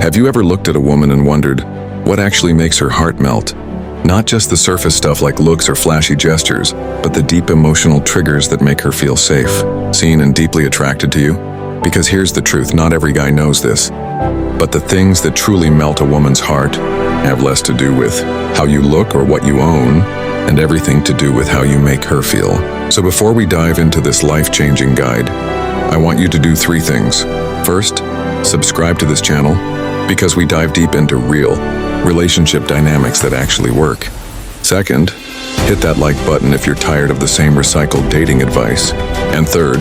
Have you ever looked at a woman and wondered what actually makes her heart melt? Not just the surface stuff like looks or flashy gestures, but the deep emotional triggers that make her feel safe, seen, and deeply attracted to you? Because here's the truth, not every guy knows this. But the things that truly melt a woman's heart have less to do with how you look or what you own, and everything to do with how you make her feel. So before we dive into this life-changing guide, I want you to do 3 things. First, subscribe to this channel, because we dive deep into real relationship dynamics that actually work. Second, hit that like button if you're tired of the same recycled dating advice. And third,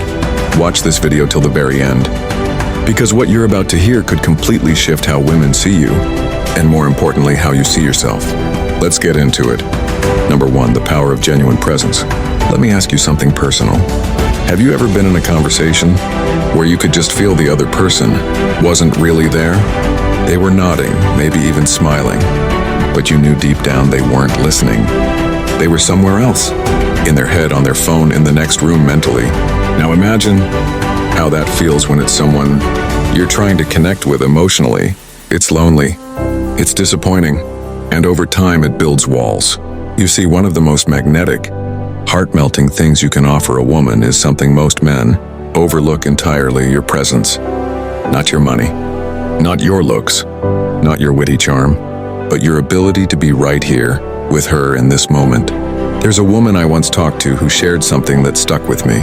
watch this video till the very end, because what you're about to hear could completely shift how women see you, and more importantly, how you see yourself. Let's get into it. Number 1, the power of genuine presence. Let me ask you something personal. Have you ever been in a conversation where you could just feel the other person wasn't really there? They were nodding, maybe even smiling, but you knew deep down they weren't listening. They were somewhere else, in their head, on their phone, in the next room mentally. Now imagine how that feels when it's someone you're trying to connect with emotionally. It's lonely, it's disappointing, and over time it builds walls. You see, one of the most magnetic, heart-melting things you can offer a woman is something most men overlook entirely: your presence. Not your money, not your looks, not your witty charm, but your ability to be right here with her in this moment. There's a woman I once talked to who shared something that stuck with me.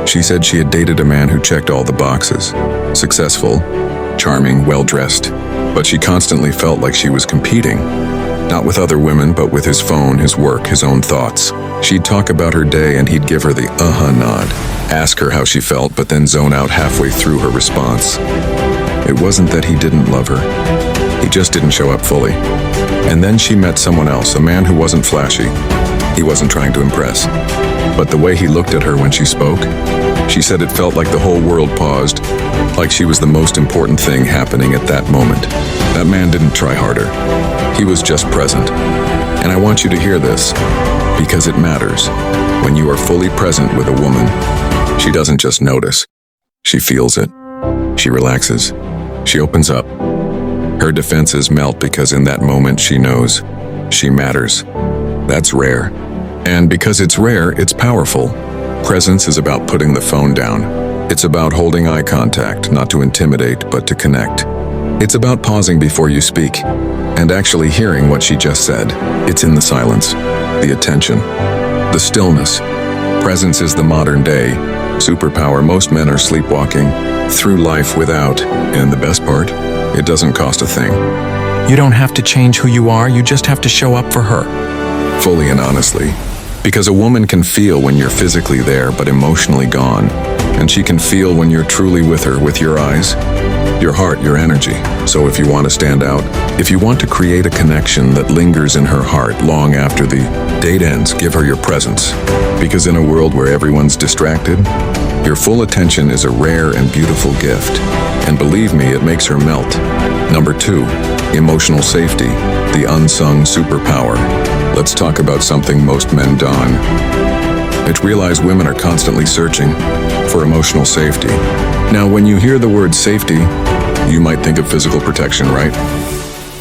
She said she had dated a man who checked all the boxes: successful, charming, well-dressed, but she constantly felt like she was competing. Not with other women, but with his phone, his work, his own thoughts. She'd talk about her day and he'd give her the nod, ask her how she felt, but then zone out halfway through her response. It wasn't that he didn't love her. He just didn't show up fully. And then she met someone else, a man who wasn't flashy. He wasn't trying to impress. But the way he looked at her when she spoke, she said it felt like the whole world paused, like she was the most important thing happening at that moment. That man didn't try harder. He was just present. And I want you to hear this, because it matters. When you are fully present with a woman, she doesn't just notice. She feels it. She relaxes. She opens up. Her defenses melt because in that moment she knows she matters. That's rare. And because it's rare, it's powerful. Presence is about putting the phone down. It's about holding eye contact, not to intimidate, but to connect. It's about pausing before you speak and actually hearing what she just said. It's in the silence, the attention, the stillness. Presence is the modern day superpower. Most men are sleepwalking through life without, and the best part, it doesn't cost a thing. You don't have to change who you are, you just have to show up for her. Fully and honestly. Because a woman can feel when you're physically there but emotionally gone. And she can feel when you're truly with her, with your eyes, your heart, your energy. So if you want to stand out, if you want to create a connection that lingers in her heart long after the date ends, give her your presence. Because in a world where everyone's distracted, your full attention is a rare and beautiful gift. And believe me, it makes her melt. Number 2, emotional safety, the unsung superpower. Let's talk about something most men don. It's realize women are constantly searching for emotional safety. Now, when you hear the word safety, you might think of physical protection, right?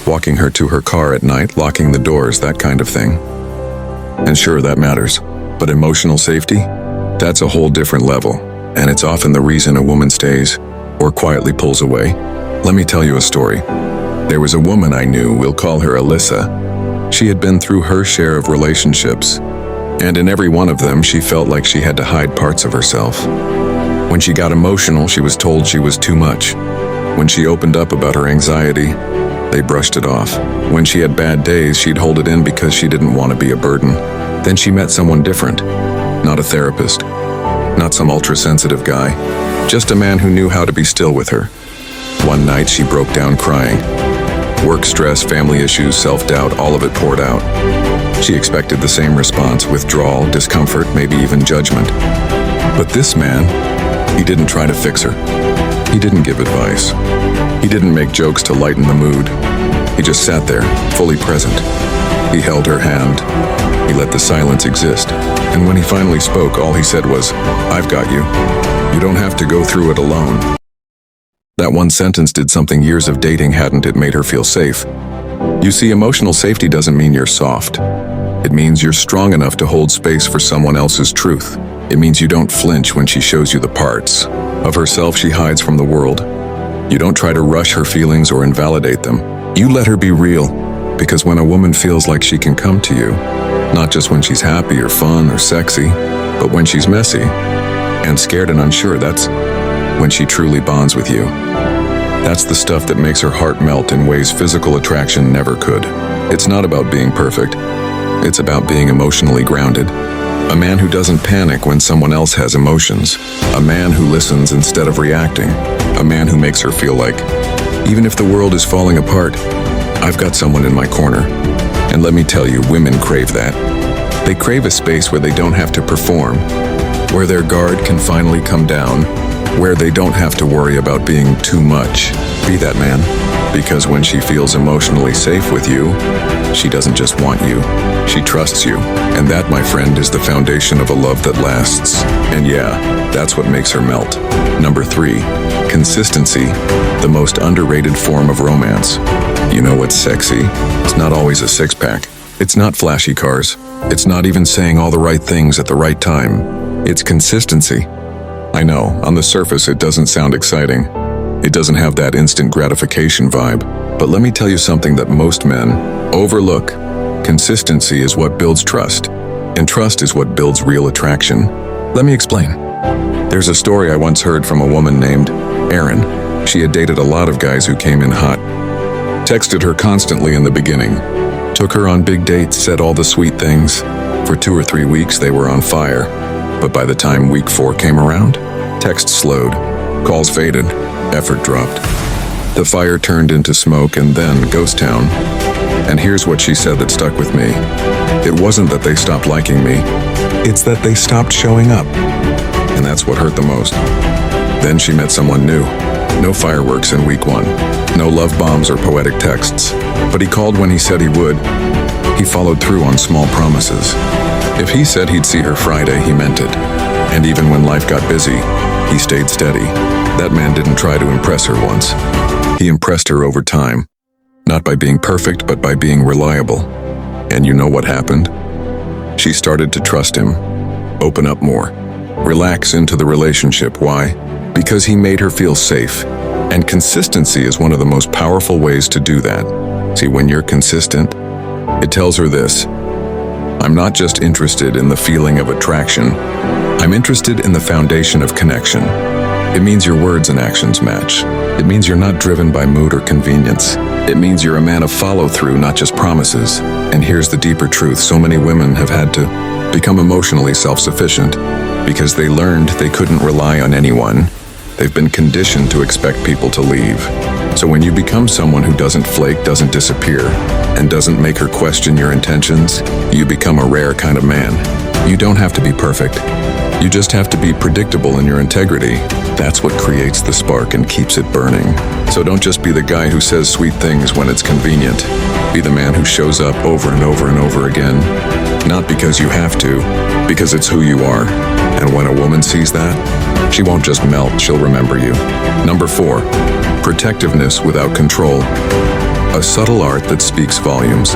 Walking her to her car at night, locking the doors, that kind of thing. And sure, that matters. But emotional safety? That's a whole different level. And it's often the reason a woman stays or quietly pulls away. Let me tell you a story. There was a woman I knew, we'll call her Alyssa. She had been through her share of relationships, and in every one of them, she felt like she had to hide parts of herself. When she got emotional, she was told she was too much. When she opened up about her anxiety, they brushed it off. When she had bad days, she'd hold it in because she didn't want to be a burden. Then she met someone different, not a therapist, not some ultra-sensitive guy, just a man who knew how to be still with her. One night, she broke down crying. Work stress, family issues, self-doubt, all of it poured out. She expected the same response: withdrawal, discomfort, maybe even judgment. But this man, he didn't try to fix her. He didn't give advice. He didn't make jokes to lighten the mood. He just sat there, fully present. He held her hand. He let the silence exist. And when he finally spoke, all he said was, "I've got you. You don't have to go through it alone." That one sentence did something years of dating hadn't. It made her feel safe. You see, emotional safety doesn't mean you're soft. It means you're strong enough to hold space for someone else's truth. It means you don't flinch when she shows you the parts of herself she hides from the world. You don't try to rush her feelings or invalidate them. You let her be real, because when a woman feels like she can come to you, not just when she's happy or fun or sexy, but when she's messy and scared and unsure, that's when she truly bonds with you. That's the stuff that makes her heart melt in ways physical attraction never could. It's not about being perfect. It's about being emotionally grounded. A man who doesn't panic when someone else has emotions. A man who listens instead of reacting. A man who makes her feel like, even if the world is falling apart, I've got someone in my corner. And let me tell you, women crave that. They crave a space where they don't have to perform, where their guard can finally come down, where they don't have to worry about being too much. Be that man, because when she feels emotionally safe with you, she doesn't just want you, she trusts you. And that, my friend, is the foundation of a love that lasts. And yeah, that's what makes her melt. Number 3, consistency, the most underrated form of romance. You know what's sexy? It's not always a six-pack. It's not flashy cars. It's not even saying all the right things at the right time. It's consistency. I know, on the surface it doesn't sound exciting. It doesn't have that instant gratification vibe. But let me tell you something that most men overlook. Consistency is what builds trust, and trust is what builds real attraction. Let me explain. There's a story I once heard from a woman named Erin. She had dated a lot of guys who came in hot, texted her constantly in the beginning, took her on big dates, said all the sweet things. For 2 or 3 weeks they were on fire, but by the time week 4 came around, texts slowed, calls faded, effort dropped. The fire turned into smoke and then ghost town. And here's what she said that stuck with me. It wasn't that they stopped liking me, it's that they stopped showing up. And that's what hurt the most. Then she met someone new. No fireworks in week 1. No love bombs or poetic texts. But he called when he said he would. He followed through on small promises. If he said he'd see her Friday, he meant it. And even when life got busy, he stayed steady. That man didn't try to impress her once. He impressed her over time. Not by being perfect, but by being reliable. And you know what happened? She started to trust him, open up more, relax into the relationship. Why? Because he made her feel safe. And consistency is one of the most powerful ways to do that. See, when you're consistent, it tells her this: I'm not just interested in the feeling of attraction, I'm interested in the foundation of connection. It means your words and actions match. It means you're not driven by mood or convenience. It means you're a man of follow-through, not just promises. And here's the deeper truth. So many women have had to become emotionally self-sufficient because they learned they couldn't rely on anyone. They've been conditioned to expect people to leave. So when you become someone who doesn't flake, doesn't disappear, and doesn't make her question your intentions, you become a rare kind of man. You don't have to be perfect. You just have to be predictable in your integrity. That's what creates the spark and keeps it burning. So don't just be the guy who says sweet things when it's convenient. Be the man who shows up over and over and over again. Not because you have to, because it's who you are. And when a woman sees that, she won't just melt, she'll remember you. Number 4, protectiveness without control. A subtle art that speaks volumes.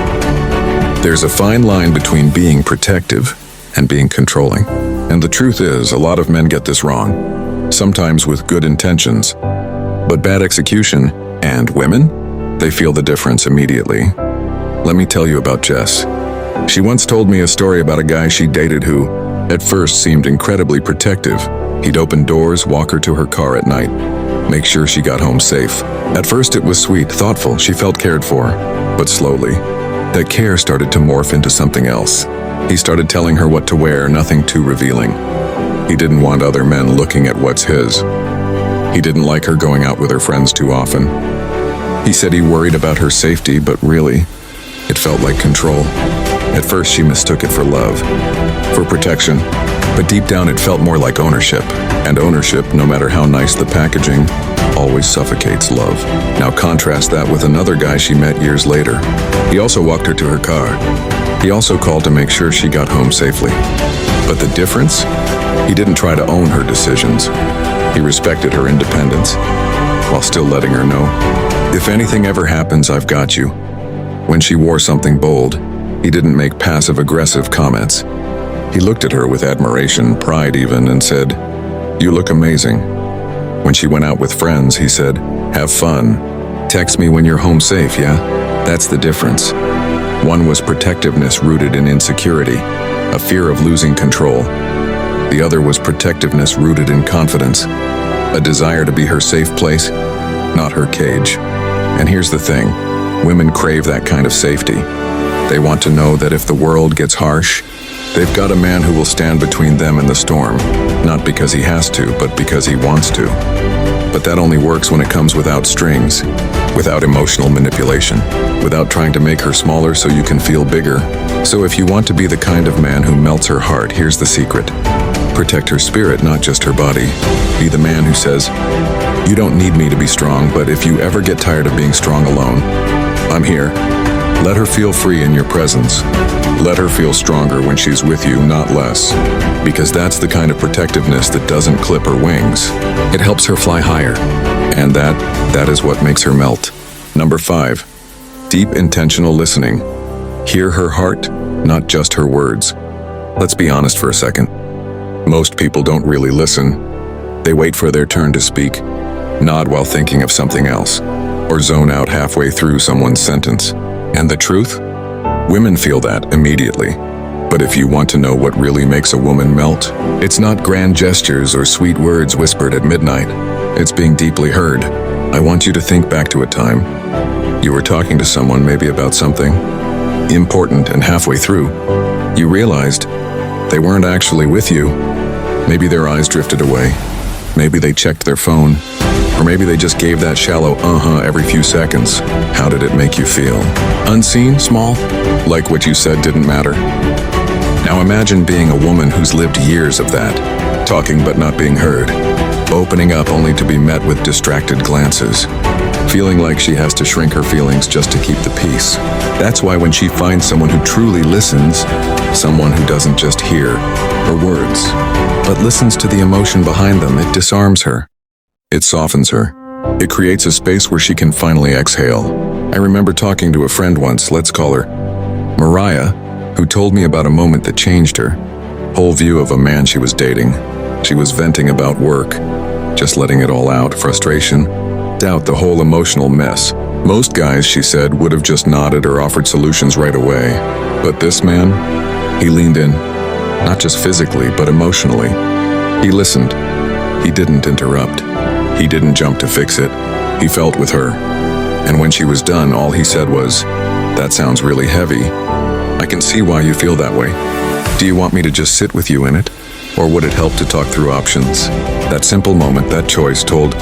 There's a fine line between being protective and being controlling. And the truth is, a lot of men get this wrong, sometimes with good intentions, but bad execution. And women? They feel the difference immediately. Let me tell you about Jess. She once told me a story about a guy she dated who, at first, seemed incredibly protective. He'd open doors, walk her to her car at night, make sure she got home safe. At first it was sweet, thoughtful, she felt cared for. But slowly, that care started to morph into something else. He started telling her what to wear, nothing too revealing. He didn't want other men looking at what's his. He didn't like her going out with her friends too often. He said he worried about her safety, but really, it felt like control. At first she mistook it for love, for protection, but deep down it felt more like ownership. And ownership, no matter how nice the packaging, always suffocates love. Now contrast that with another guy she met years later. He also walked her to her car. He also called to make sure she got home safely. But the difference? He didn't try to own her decisions. He respected her independence. while still letting her know, "If anything ever happens, I've got you." When she wore something bold, he didn't make passive-aggressive comments. He looked at her with admiration, pride even, and said, "You look amazing." When she went out with friends, he said, "Have fun. Text me when you're home safe, yeah?" That's the difference. One was protectiveness rooted in insecurity, a fear of losing control. The other was protectiveness rooted in confidence, a desire to be her safe place, not her cage. And here's the thing, women crave that kind of safety. They want to know that if the world gets harsh, they've got a man who will stand between them and the storm, not because he has to, but because he wants to. But that only works when it comes without strings, without emotional manipulation, without trying to make her smaller so you can feel bigger. So if you want to be the kind of man who melts her heart, here's the secret. Protect her spirit, not just her body. Be the man who says, "You don't need me to be strong, but if you ever get tired of being strong alone, I'm here." Let her feel free in your presence. Let her feel stronger when she's with you, not less. Because that's the kind of protectiveness that doesn't clip her wings. It helps her fly higher. And that is what makes her melt. Number 5, deep intentional listening. Hear her heart, not just her words. Let's be honest for a second. Most people don't really listen. They wait for their turn to speak, nod while thinking of something else, or zone out halfway through someone's sentence. And the truth? Women feel that immediately. But if you want to know what really makes a woman melt, it's not grand gestures or sweet words whispered at midnight. It's being deeply heard. I want you to think back to a time you were talking to someone maybe about something important, and halfway through, you realized they weren't actually with you. Maybe their eyes drifted away. Maybe they checked their phone. Or maybe they just gave that shallow every few seconds. How did it make you feel? Unseen? Small? Like what you said didn't matter? Now imagine being a woman who's lived years of that, talking but not being heard, opening up only to be met with distracted glances, feeling like she has to shrink her feelings just to keep the peace. That's why when she finds someone who truly listens, someone who doesn't just hear her words, but listens to the emotion behind them, it disarms her. It softens her. It creates a space where she can finally exhale. I remember talking to a friend once, let's call her Mariah, who told me about a moment that changed her whole view of a man she was dating. She was venting about work, just letting it all out, frustration, doubt, the whole emotional mess. Most guys, she said, would have just nodded or offered solutions right away. But this man, he leaned in, not just physically, but emotionally. He listened. He didn't interrupt. He didn't jump to fix it. He felt with her. And when she was done, all he said was, "That sounds really heavy. I can see why you feel that way. Do you want me to just sit with you in it? Or would it help to talk through options?" That simple moment, that choice told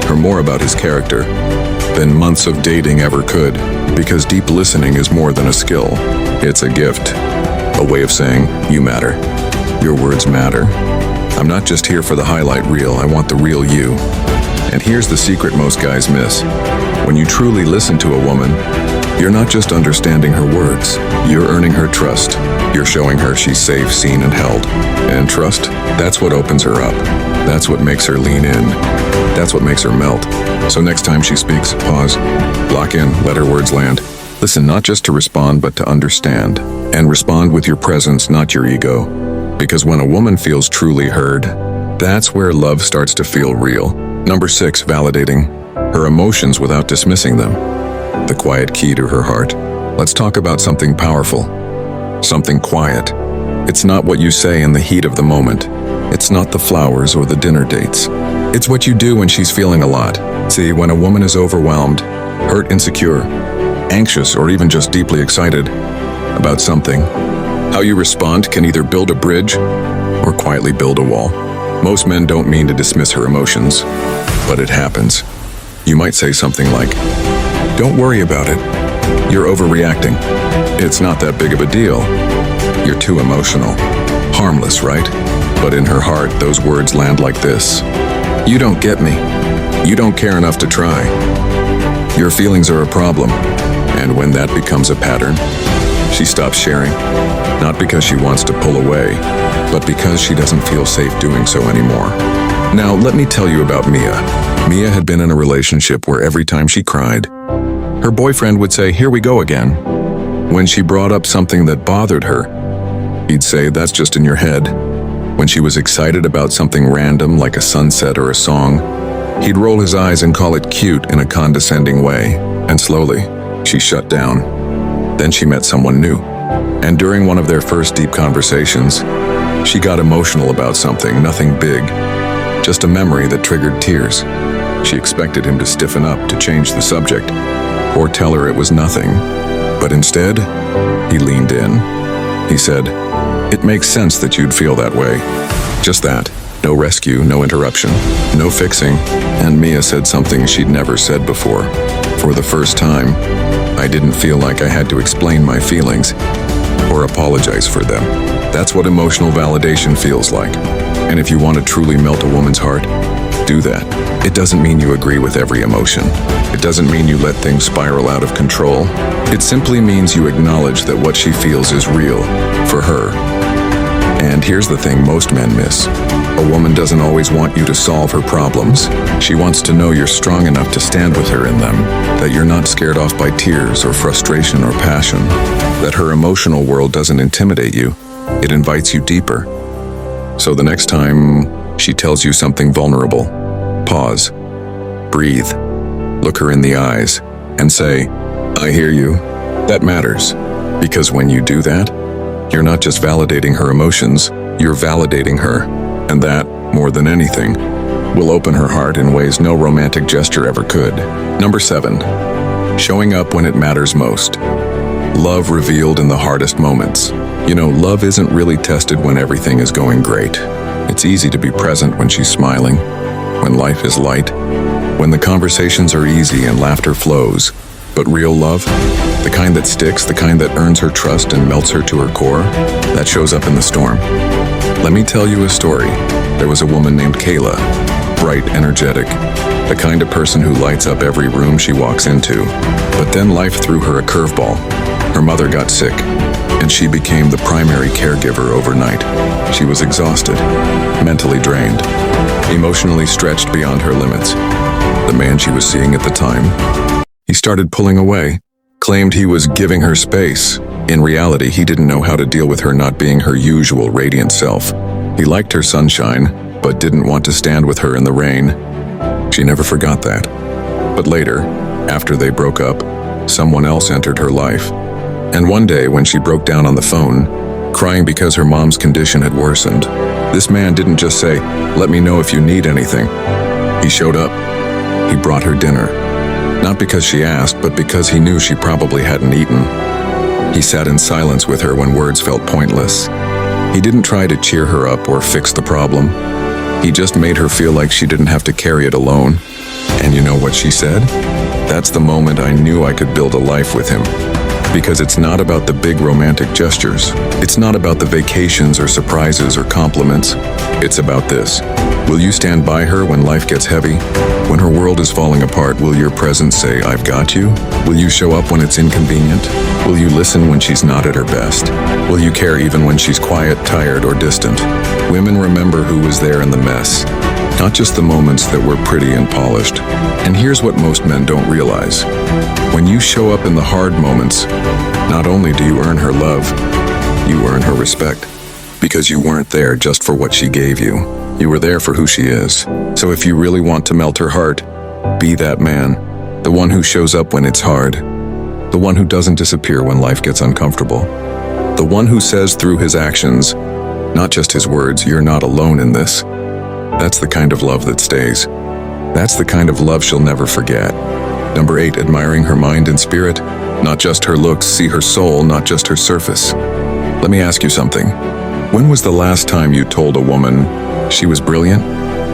her more about his character than months of dating ever could. Because deep listening is more than a skill. It's a gift. A way of saying, "You matter. Your words matter. I'm not just here for the highlight reel, I want the real you." And here's the secret most guys miss. When you truly listen to a woman, you're not just understanding her words, you're earning her trust. You're showing her she's safe, seen, and held. And trust, that's what opens her up. That's what makes her lean in. That's what makes her melt. So next time she speaks, pause, lock in, let her words land. Listen not just to respond, but to understand. And respond with your presence, not your ego. Because when a woman feels truly heard, that's where love starts to feel real. Number 6, validating her emotions without dismissing them. The quiet key to her heart. Let's talk about something powerful. Something quiet. It's not what you say in the heat of the moment. It's not the flowers or the dinner dates. It's what you do when she's feeling a lot. See, when a woman is overwhelmed, hurt, insecure, anxious, or even just deeply excited about something, how you respond can either build a bridge or quietly build a wall. Most men don't mean to dismiss her emotions, but it happens. You might say something like, "Don't worry about it. You're overreacting. It's not that big of a deal. You're too emotional." Harmless, right? But in her heart, those words land like this. "You don't get me. You don't care enough to try. Your feelings are a problem." And when that becomes a pattern, she stops sharing. Not because she wants to pull away, but because she doesn't feel safe doing so anymore. Now, let me tell you about Mia. Mia had been in a relationship where every time she cried, her boyfriend would say, "Here we go again." When she brought up something that bothered her, he'd say, "That's just in your head." When she was excited about something random like a sunset or a song, he'd roll his eyes and call it cute in a condescending way. And slowly, she shut down. Then she met someone new. And during one of their first deep conversations, she got emotional about something, nothing big, just a memory that triggered tears. She expected him to stiffen up, to change the subject, or tell her it was nothing. But instead, he leaned in. He said, "It makes sense that you'd feel that way." Just that. No rescue, no interruption, no fixing. And Mia said something she'd never said before. For the first time, I didn't feel like I had to explain my feelings or apologize for them. That's what emotional validation feels like. And if you want to truly melt a woman's heart, do that. It doesn't mean you agree with every emotion. It doesn't mean you let things spiral out of control. It simply means you acknowledge that what she feels is real for her. And here's the thing most men miss. A woman doesn't always want you to solve her problems. She wants to know you're strong enough to stand with her in them, that you're not scared off by tears or frustration or passion, that her emotional world doesn't intimidate you, it invites you deeper. So the next time she tells you something vulnerable, pause, breathe, look her in the eyes, and say, "I hear you." That matters, because when you do that, you're not just validating her emotions, you're validating her. And that, more than anything, will open her heart in ways no romantic gesture ever could. Number 7, showing up when it matters most. Love revealed in the hardest moments. You know, love isn't really tested when everything is going great. It's easy to be present when she's smiling, when life is light, when the conversations are easy and laughter flows. But real love, the kind that sticks, the kind that earns her trust and melts her to her core, that shows up in the storm. Let me tell you a story. There was a woman named Kayla, bright, energetic, the kind of person who lights up every room she walks into. But then life threw her a curveball. Her mother got sick, and she became the primary caregiver overnight. She was exhausted, mentally drained, emotionally stretched beyond her limits. The man she was seeing at the time, he started pulling away, claimed he was giving her space. In reality, he didn't know how to deal with her not being her usual radiant self. He liked her sunshine, but didn't want to stand with her in the rain. She never forgot that. But later, after they broke up, someone else entered her life. And one day, when she broke down on the phone, crying because her mom's condition had worsened, this man didn't just say, "Let me know if you need anything." He showed up. He brought her dinner. Not because she asked, but because he knew she probably hadn't eaten. He sat in silence with her when words felt pointless. He didn't try to cheer her up or fix the problem. He just made her feel like she didn't have to carry it alone. And you know what she said? "That's the moment I knew I could build a life with him." Because it's not about the big romantic gestures. It's not about the vacations or surprises or compliments. It's about this. Will you stand by her when life gets heavy? When her world is falling apart, will your presence say, "I've got you"? Will you show up when it's inconvenient? Will you listen when she's not at her best? Will you care even when she's quiet, tired, or distant? Women remember who was there in the mess, not just the moments that were pretty and polished. And here's what most men don't realize. When you show up in the hard moments, not only do you earn her love, you earn her respect. Because you weren't there just for what she gave you. You were there for who she is. So if you really want to melt her heart, be that man. The one who shows up when it's hard. The one who doesn't disappear when life gets uncomfortable. The one who says through his actions, not just his words, "You're not alone in this." That's the kind of love that stays. That's the kind of love she'll never forget. Number 8, admiring her mind and spirit. Not just her looks, see her soul, not just her surface. Let me ask you something. When was the last time you told a woman she was brilliant?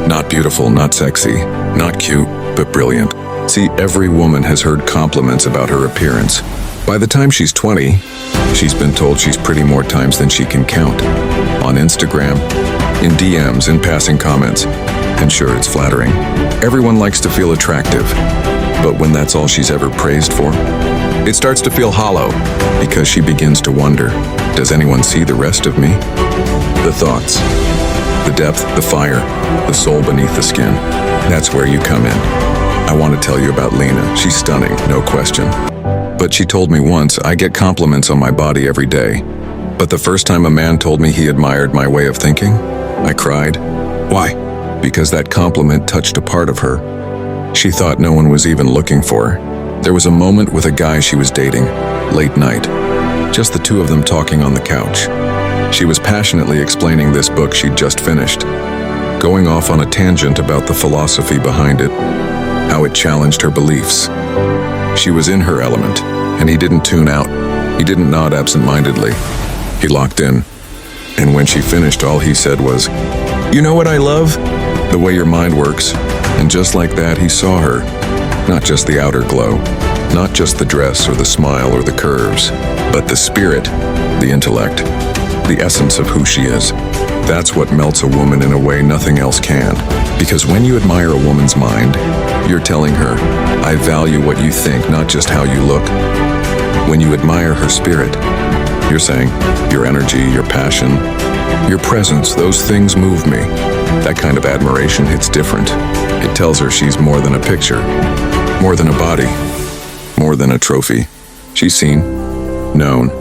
Not beautiful, not sexy, not cute, but brilliant. See, every woman has heard compliments about her appearance. By the time she's 20, she's been told she's pretty more times than she can count. On Instagram, in DMs, in passing comments. And sure, it's flattering. Everyone likes to feel attractive. But when that's all she's ever praised for, it starts to feel hollow, because she begins to wonder, does anyone see the rest of me? The thoughts. The depth, the fire, the soul beneath the skin. That's where you come in. I want to tell you about Lena. She's stunning, no question. But she told me once, I get compliments on my body every day. But the first time a man told me he admired my way of thinking, I cried. Why? Because that compliment touched a part of her. She thought no one was even looking for her. There was a moment with a guy she was dating, late night. Just the two of them talking on the couch. She was passionately explaining this book she'd just finished, going off on a tangent about the philosophy behind it, how it challenged her beliefs. She was in her element, and he didn't tune out. He didn't nod absent-mindedly. He locked in. And when she finished, all he said was, "You know what I love? The way your mind works." And just like that, he saw her. Not just the outer glow, not just the dress or the smile or the curves, but the spirit, the intellect, the essence of who she is. That's what melts a woman in a way nothing else can. Because when you admire a woman's mind, you're telling her, I value what you think, not just how you look. When you admire her spirit, you're saying, your energy, your passion, your presence, those things move me. That kind of admiration hits different. It tells her she's more than a picture, more than a body, more than a trophy. She's seen, known,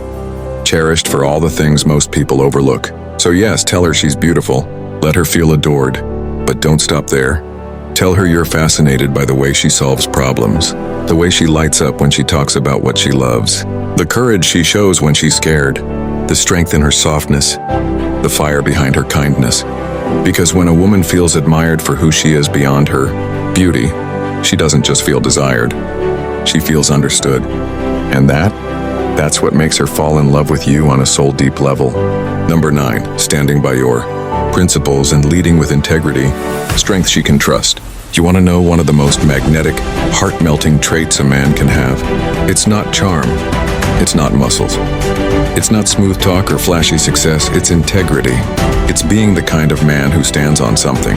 cherished for all the things most people overlook. So yes, tell her she's beautiful. Let her feel adored. But don't stop there. Tell her you're fascinated by the way she solves problems, the way she lights up when she talks about what she loves, the courage she shows when she's scared, the strength in her softness, the fire behind her kindness. Because when a woman feels admired for who she is beyond her beauty, she doesn't just feel desired. She feels understood. And that's what makes her fall in love with you on a soul-deep level. Number 9, standing by your principles and leading with integrity, strength she can trust. You want to know one of the most magnetic, heart-melting traits a man can have? It's not charm. It's not muscles. It's not smooth talk or flashy success. It's integrity. It's being the kind of man who stands on something.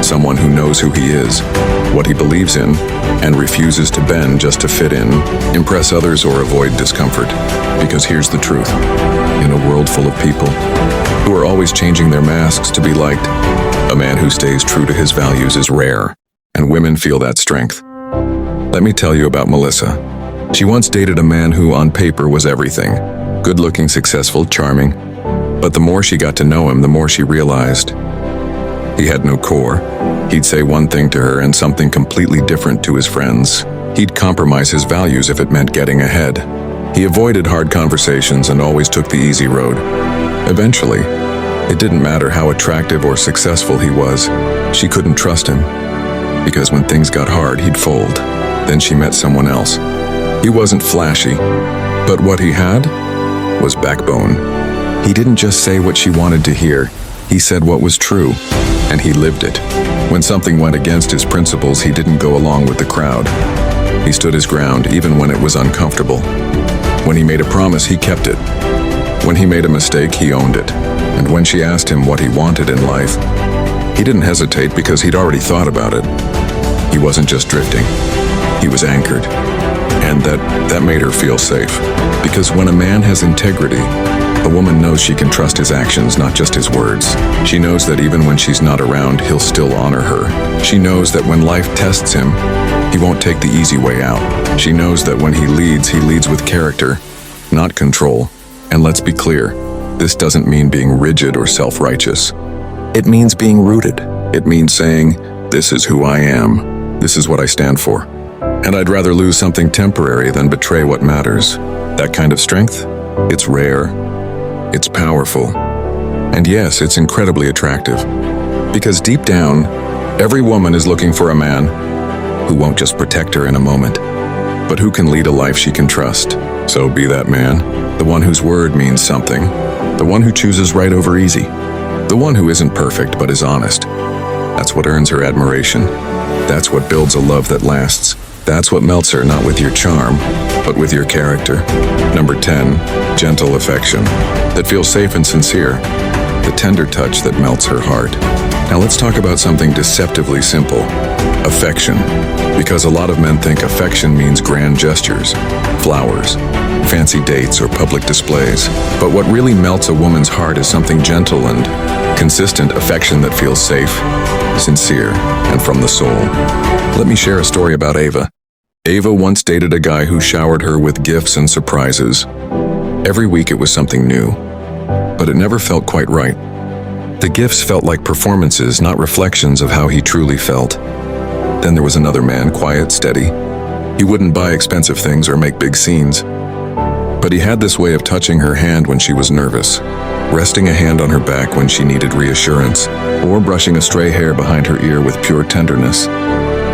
Someone who knows who he is, what he believes in, and refuses to bend just to fit in, impress others, or avoid discomfort. Because here's the truth. In a world full of people who are always changing their masks to be liked, a man who stays true to his values is rare, and women feel that strength. Let me tell you about Melissa. She once dated a man who, on paper, was everything. Good-looking, successful, charming. But the more she got to know him, the more she realized he had no core. He'd say one thing to her and something completely different to his friends. He'd compromise his values if it meant getting ahead. He avoided hard conversations and always took the easy road. Eventually, it didn't matter how attractive or successful he was, she couldn't trust him. Because when things got hard, he'd fold. Then she met someone else. He wasn't flashy, but what he had was backbone. He didn't just say what she wanted to hear. He said what was true, and he lived it. When something went against his principles, he didn't go along with the crowd. He stood his ground even when it was uncomfortable. When he made a promise, he kept it. When he made a mistake, he owned it. And when she asked him what he wanted in life, he didn't hesitate because he'd already thought about it. He wasn't just drifting. He was anchored. And that made her feel safe. Because when a man has integrity, a woman knows she can trust his actions, not just his words. She knows that even when she's not around, he'll still honor her. She knows that when life tests him, he won't take the easy way out. She knows that when he leads with character, not control. And let's be clear, this doesn't mean being rigid or self-righteous. It means being rooted. It means saying, this is who I am. This is what I stand for. And I'd rather lose something temporary than betray what matters. That kind of strength, it's rare, it's powerful, and yes, it's incredibly attractive. Because deep down, every woman is looking for a man who won't just protect her in a moment, but who can lead a life she can trust. So be that man, the one whose word means something, the one who chooses right over easy, the one who isn't perfect but is honest. That's what earns her admiration. That's what builds a love that lasts. That's what melts her, not with your charm, but with your character. Number 10, gentle affection that feels safe and sincere, the tender touch that melts her heart. Now let's talk about something deceptively simple, affection. Because a lot of men think affection means grand gestures, flowers, fancy dates or public displays. But what really melts a woman's heart is something gentle and consistent affection that feels safe, sincere, and from the soul. Let me share a story about Ava. Ava once dated a guy who showered her with gifts and surprises. Every week it was something new, but it never felt quite right. The gifts felt like performances, not reflections of how he truly felt. Then there was another man, quiet, steady. He wouldn't buy expensive things or make big scenes, but he had this way of touching her hand when she was nervous, resting a hand on her back when she needed reassurance, or brushing a stray hair behind her ear with pure tenderness.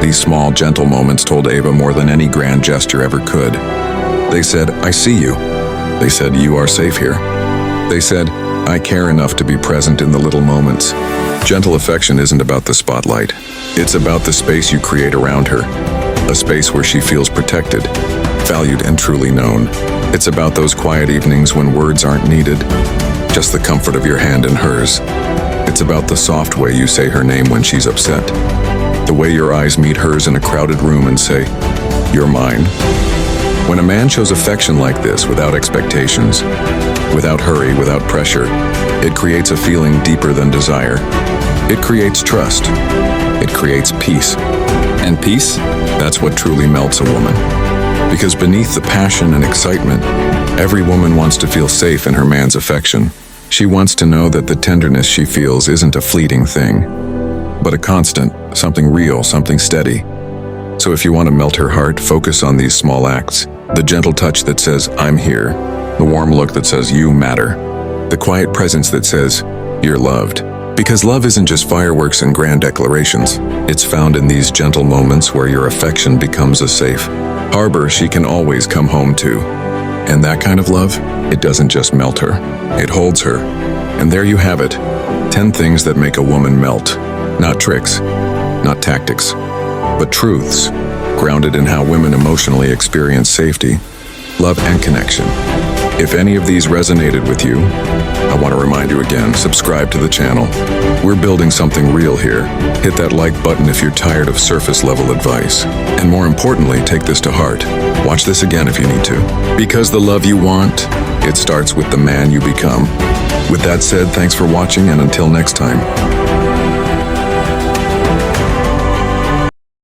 These small, gentle moments told Ava more than any grand gesture ever could. They said, "I see you." They said, "You are safe here." They said, "I care enough to be present in the little moments." Gentle affection isn't about the spotlight. It's about the space you create around her, a space where she feels protected, valued, and truly known. It's about those quiet evenings when words aren't needed, just the comfort of your hand in hers. It's about the soft way you say her name when she's upset, the way your eyes meet hers in a crowded room and say, "You're mine." When a man shows affection like this without expectations, without hurry, without pressure, it creates a feeling deeper than desire. It creates trust. It creates peace. And peace, that's what truly melts a woman. Because beneath the passion and excitement, every woman wants to feel safe in her man's affection. She wants to know that the tenderness she feels isn't a fleeting thing, but a constant, something real, something steady. So if you want to melt her heart, focus on these small acts. The gentle touch that says, "I'm here." The warm look that says, "You matter." The quiet presence that says, "You're loved." Because love isn't just fireworks and grand declarations. It's found in these gentle moments where your affection becomes a safe harbor she can always come home to. And that kind of love, it doesn't just melt her, it holds her. And there you have it, 10 things that make a woman melt. Not tricks, not tactics, but truths, grounded in how women emotionally experience safety, love, and connection. If any of these resonated with you, I want to remind you again, subscribe to the channel. We're building something real here. Hit that like button if you're tired of surface-level advice. And more importantly, take this to heart. Watch this again if you need to. Because the love you want, it starts with the man you become. With that said, thanks for watching, and until next time.